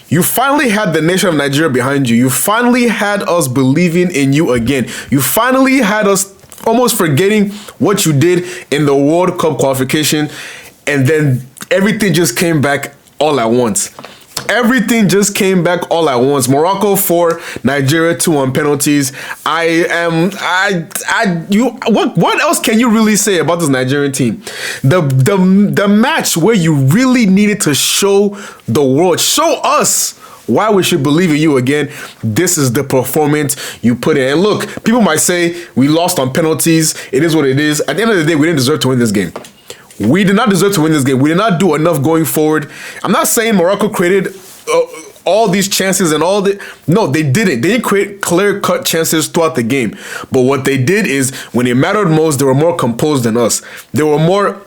You finally had the nation of Nigeria behind you. You finally had us believing in you again. You finally had us almost forgetting what you did in the World Cup qualification, and then everything just came back all at once. Everything just came back all at once. Morocco 4, Nigeria 2 on penalties. What else can you really say about this Nigerian team? The match where you really needed to show the world, show us why we should believe in you again. This is the performance you put in. And look, people might say we lost on penalties. It is what it is. At the end of the day, we didn't deserve to win this game. We did not deserve to win this game. We did not do enough going forward. I'm not saying Morocco created all these chances and all that. No, they didn't. They didn't create clear-cut chances throughout the game. But what they did is, when it mattered most, they were more composed than us. They were more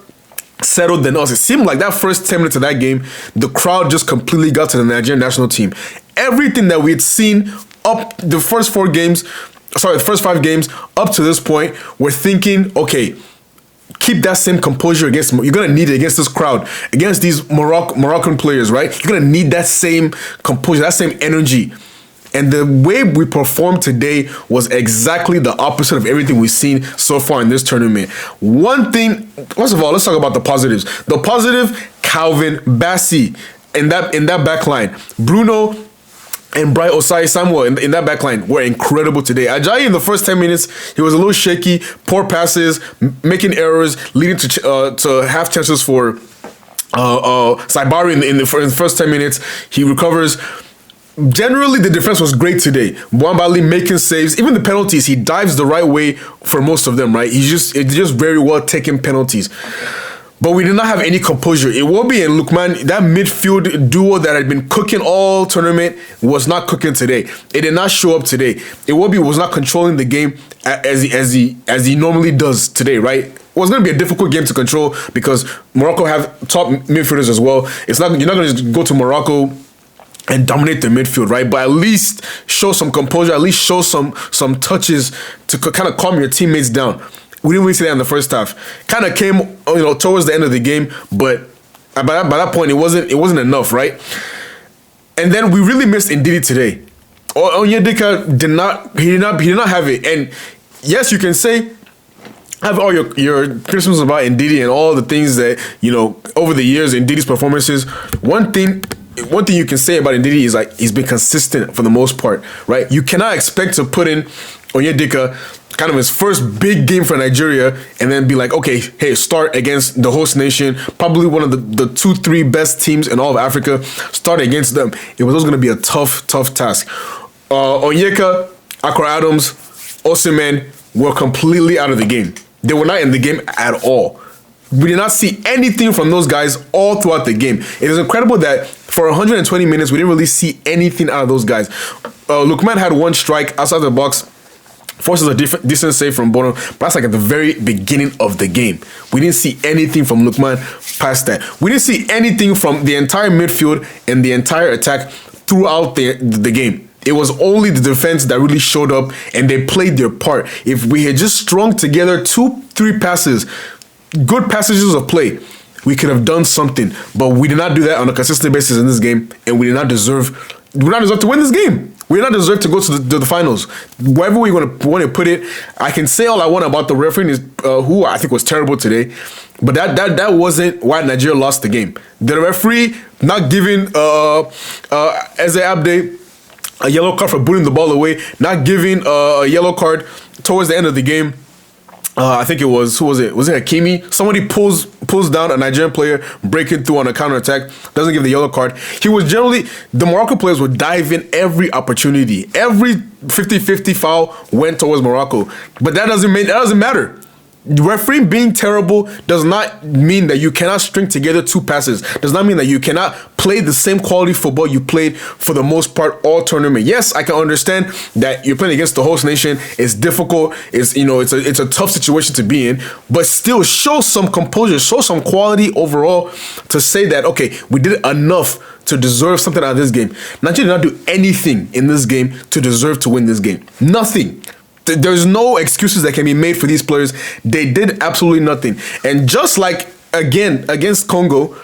settled than us. It seemed like that first 10 minutes of that game, the crowd just completely got to the Nigerian national team. Everything that we had seen up the first 5 games up to this point, we're thinking, okay, keep that same composure against. You're gonna need it against this crowd, against these Moroccan players, right? You're gonna need that same composure, that same energy. And the way we performed today was exactly the opposite of everything we've seen so far in this tournament. One thing, first of all, let's talk about the positives. The positive, Calvin Bassey in that back line. Bruno and Bright Osai Samuel in that back line were incredible today. Ajayi in the first 10 minutes, he was a little shaky, poor passes, making errors, leading to half chances for Saibari in the first 10 minutes. He recovers. Generally, the defense was great today. Mwambali making saves. Even the penalties, he dives the right way for most of them, right? It's just very well taken penalties. But we did not have any composure. Iwobi and Lookman, that midfield duo that had been cooking all tournament, was not cooking today. It did not show up today. Iwobi was not controlling the game as he normally does today, right? It was going to be a difficult game to control because Morocco have top midfielders as well. You're not going to just go to Morocco and dominate the midfield, right? But at least show some composure, at least show some touches to kind of calm your teammates down. We didn't really see that in the first half. Kind of came, towards the end of the game, but by that point, it wasn't enough, right? And then we really missed Ndidi today. Onyedika did not have it. And yes, you can say, have all your criticisms about Ndidi and all the things that, over the years, Ndidi's performances. One thing you can say about Ndidi is, like, he's been consistent for the most part, right? You cannot expect to put in Onyedika, kind of his first big game for Nigeria, and then be like, okay, hey, start against the host nation, probably one of the 2-3 best teams in all of Africa, start against them. It was going to be a tough task. Onyeka, Akra Adams, Osimhen were completely out of the game. They were not in the game at all. We did not see anything from those guys all throughout the game. It is incredible that for 120 minutes, we didn't really see anything out of those guys. Lookman had one strike outside the box, forces a decent save from Bono, but that's like at the very beginning of the game. We didn't see anything from Lookman past that. We didn't see anything from the entire midfield and the entire attack throughout the game. It was only the defense that really showed up, and they played their part. If we had just strung together 2-3 passes, good passages of play, we could have done something. But we did not do that on a consistent basis in this game, and we did not deserve to win this game. We did not deserve to go to the finals. Wherever we want to put it, I can say all I want about the referee, who I think was terrible today, but that wasn't why Nigeria lost the game. The referee not giving Eze Abde a yellow card for booting the ball away, not giving a yellow card towards the end of the game. I think it was, who was it? Was it Hakimi? Somebody pulls down a Nigerian player, breaking through on a counterattack, doesn't give the yellow card. The Morocco players would dive in every opportunity. Every 50-50 foul went towards Morocco. But that doesn't matter. Refereeing being terrible does not mean that you cannot string together 2 passes. Does not mean that you cannot play the same quality football you played for the most part all tournament. Yes, I can understand that you're playing against the host nation. It's difficult. It's a tough situation to be in. But still, show some composure, show some quality overall to say that, okay, we did enough to deserve something out of this game. Nigeria did not do anything in this game to deserve to win this game. Nothing. There's no excuses that can be made for these players. They did absolutely nothing. And just like, again, against Congo,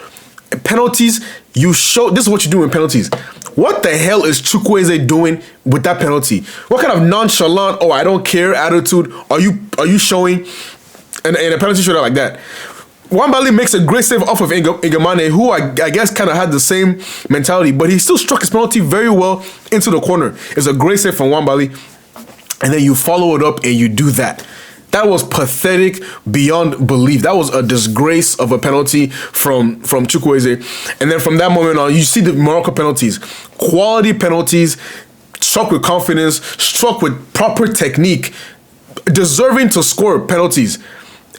penalties, You show this is what you do in penalties. What the hell is Chukwueze doing with that penalty? What kind of nonchalant, I don't care attitude are you showing in a penalty shootout like that? Nwabali makes a great save off of Ingemane, who I guess kind of had the same mentality, but he still struck his penalty very well into the corner. It's a great save from Nwabali, and then you follow it up and you do that. That was pathetic beyond belief. That was a disgrace of a penalty from Chukwueze. And then from that moment on, you see the Morocco penalties. Quality penalties, struck with confidence, struck with proper technique, deserving to score penalties.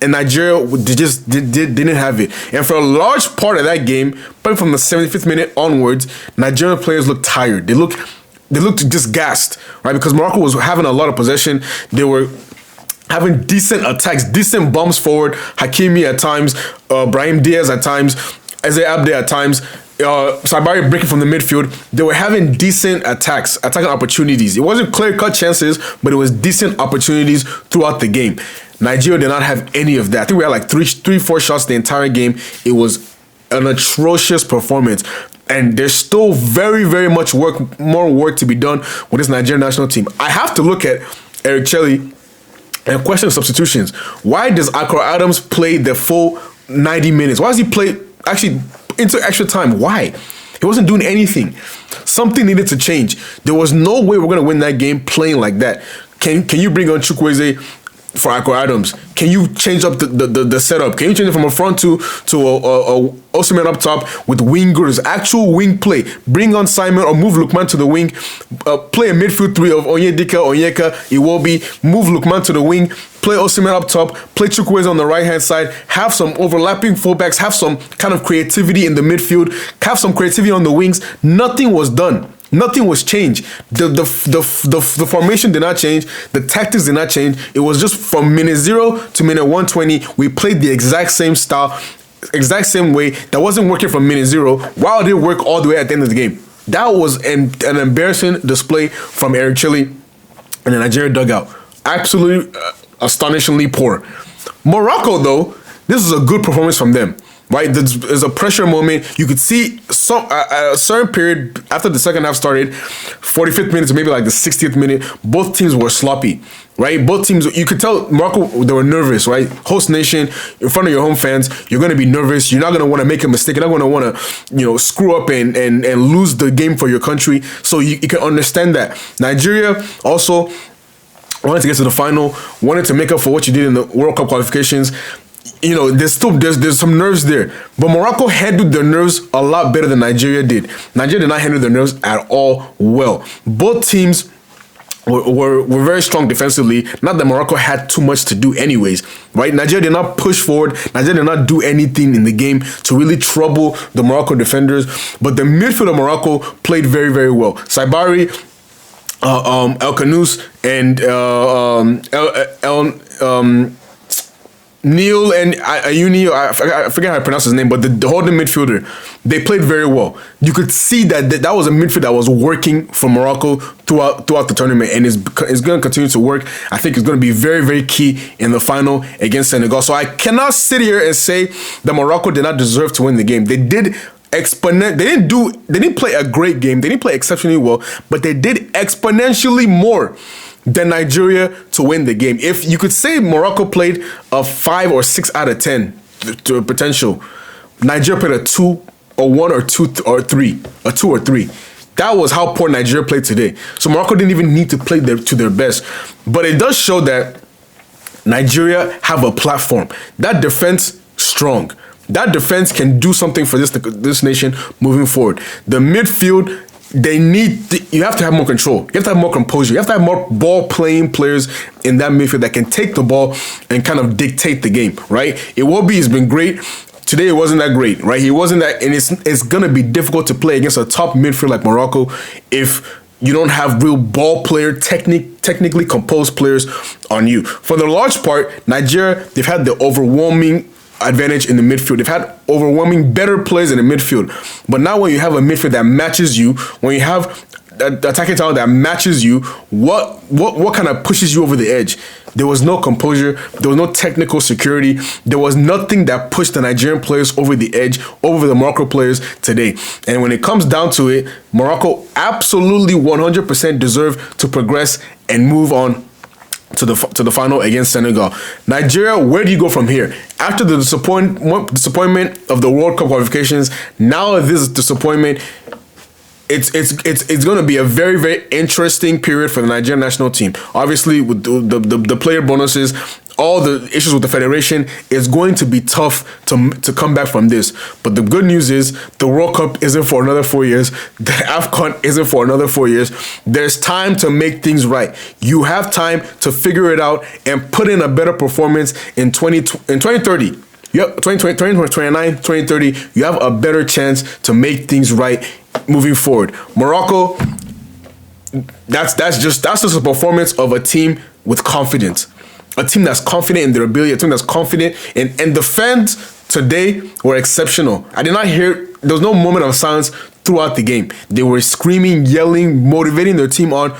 And Nigeria just didn't have it. And for a large part of that game, probably from the 75th minute onwards, Nigerian players looked tired. They looked just gassed, right? Because Morocco was having a lot of possession. They were having decent attacks, decent bumps forward. Hakimi at times, Brahim Diaz at times, Eze Abde at times, Sabari breaking from the midfield. They were having decent attacking opportunities. It wasn't clear-cut chances, but it was decent opportunities throughout the game. Nigeria did not have any of that. I think we had like three, 4 shots the entire game. It was an atrocious performance. And there's still very, very much more work to be done with this Nigerian national team. I have to look at Eric Chelle and question substitutions. Why does Akor Adams play the full 90 minutes? Why does he play actually into extra time? Why? He wasn't doing anything. Something needed to change. There was no way we're going to win that game playing like that. Can you bring on Chukwueze for Akor Adams? Can you change up the setup? Can you change it from a front to Osimhen up top with wingers, actual wing play? Bring on Simon or move Lookman to the wing. Play a midfield 3 of Onyedika, Onyeka, Iwobi. Move Lookman to the wing. Play Osimhen up top. Play Chukwueze on the right-hand side. Have some overlapping fullbacks. Have some kind of creativity in the midfield. Have some creativity on the wings. Nothing was done. Nothing was changed. The formation did not change. The tactics did not change. It was just from minute 0 to minute 120. We played the exact same style, exact same way. That wasn't working from minute 0. While it did work all the way at the end of the game. That was an embarrassing display from Eric Chelle and the Nigeria dugout. Absolutely astonishingly poor. Morocco, though, this is a good performance from them. Right, there's a pressure moment. You could see a certain period after the second half started, 45th minute to maybe like the 60th minute, both teams were sloppy. Right, both teams, you could tell Morocco, they were nervous. Right, host nation in front of your home fans, you're going to be nervous. You're not going to want to make a mistake. You're not going to want to, screw up and lose the game for your country. So you can understand that. Nigeria also wanted to get to the final, wanted to make up for what you did in the World Cup qualifications. There's some nerves there. But Morocco handled their nerves a lot better than Nigeria did. Nigeria did not handle their nerves at all well. Both teams were very strong defensively. Not that Morocco had too much to do anyways, right? Nigeria did not push forward. Nigeria did not do anything in the game to really trouble the Morocco defenders. But the midfield of Morocco played very, very well. Saibari, El Khanous, and Neil and Ayuni, I forget how to pronounce his name, but the holding midfielder, they played very well. You could see that was a midfield that was working for Morocco throughout the tournament, and it's going to continue to work. I think it's going to be very, very key in the final against Senegal. So I cannot sit here and say that Morocco did not deserve to win the game. They did They didn't play a great game. They didn't play exceptionally well, but they did exponentially more than Nigeria to win the game. If you could say Morocco played a 5 or 6 out of 10 to a potential, Nigeria played a 2 or 1 or 2 or 3, a 2 or 3. That was how poor Nigeria played today. So Morocco didn't even need to play to their best. But it does show that Nigeria have a platform. That defense, strong. That defense can do something for this nation moving forward. The midfield, you have to have more control. You have to have more composure. You have to have more ball-playing players in that midfield that can take the ball and kind of dictate the game, right? Iwobi has been great. Today it wasn't that great, right? He wasn't that, and it's gonna be difficult to play against a top midfield like Morocco if you don't have real ball player, technically composed players on you. For the large part, Nigeria, they've had the overwhelming advantage in the midfield. They've had overwhelming better players in the midfield. But now when you have a midfield that matches you, when you have the attacking talent that matches you, what kind of pushes you over the edge? There was no composure. There was no technical security. There was nothing that pushed the Nigerian players over the edge, over the Morocco players today. And when it comes down to it, Morocco absolutely 100% deserve to progress and move on to the final against Senegal. Nigeria, where do you go from here? After the disappointment of the World Cup qualifications, now this disappointment, it's going to be a very, very interesting period for the Nigerian national team. Obviously, with the player bonuses, all the issues with the federation, it's going to be tough to come back from this. But the good news is the World Cup isn't for another 4 years. The AFCON isn't for another 4 years. There's time to make things right. You have time to figure it out and put in a better performance in 2030. Yep, 2029, 2030, you have a better chance to make things right moving forward. Morocco, that's just a performance of a team with confidence. A team that's confident in their ability, a team that's confident and the fans today were exceptional. I did not hear, there was no moment of silence throughout the game. They were screaming, yelling, motivating their team on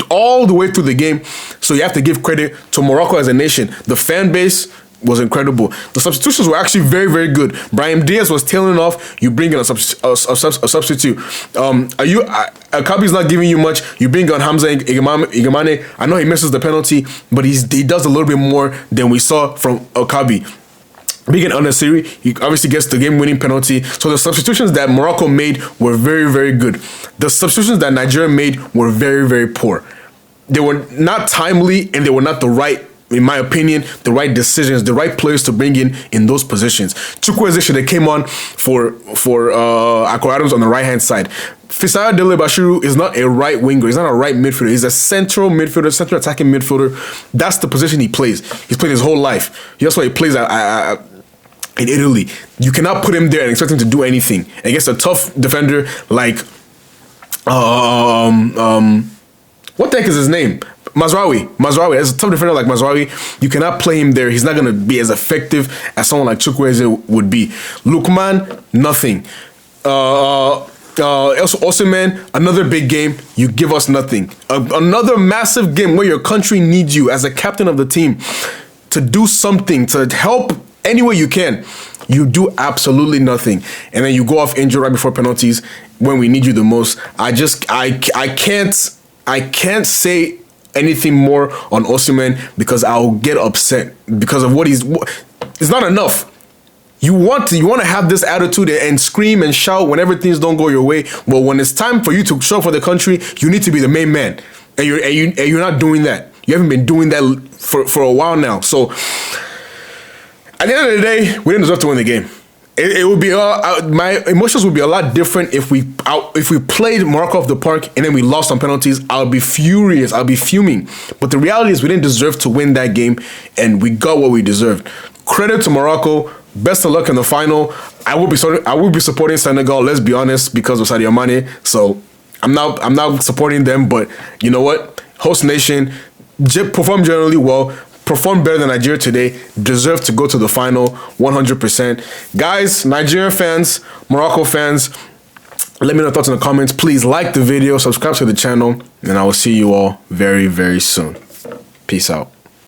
all the way through the game. So you have to give credit to Morocco as a nation. The fan base was incredible. The substitutions were actually very, very good. Brahim Diaz was tailing off. You bring in a substitute. Akabi's not giving you much. You bring on Hamza Igamane. I know he misses the penalty, but he does a little bit more than we saw from Akabi. Big and Al-Nassiri, he obviously gets the game-winning penalty. So the substitutions that Morocco made were very, very good. The substitutions that Nigeria made were very, very poor. They were not timely and they were not the right, in my opinion, the right decisions, the right players to bring in those positions. Chukwueze should have came on for Akor Adams on the right-hand side. Fisaya Dele Bashiru is not a right winger. He's not a right midfielder. He's a central midfielder, central attacking midfielder. That's the position he plays. He's played his whole life. That's why he plays in Italy. You cannot put him there and expect him to do anything against a tough defender like what the heck is his name? Mazraoui. As a tough defender like Mazraoui, you cannot play him there. He's not going to be as effective as someone like Chukwueze would be. Lukman, nothing. Osimhen, another big game. You give us nothing. Another massive game where your country needs you as a captain of the team to do something, to help any way you can. You do absolutely nothing. And then you go off injured right before penalties when we need you the most. I can't say anything more on Osimhen because I'll get upset because of it's not enough. You want to have this attitude and scream and shout whenever things don't go your way. Well, when it's time for you to show up for the country, you need to be the main man, and you're not doing that. You haven't been doing that for a while now. So at the end of the day, we didn't deserve to win the game. It would be my emotions would be a lot different if we played Morocco off the park and then we lost on penalties. I'll be furious. I'll be fuming. But the reality is we didn't deserve to win that game, and we got what we deserved. Credit to Morocco. Best of luck in the final. I will be supporting Senegal. Let's be honest, because of Sadio Mane. So I'm not supporting them. But you know what? Host nation performed generally well. Performed better than Nigeria today, deserve to go to the final 100%. Guys, Nigerian fans, Morocco fans, let me know your thoughts in the comments. Please like the video, subscribe to the channel, and I will see you all very, very soon. Peace out.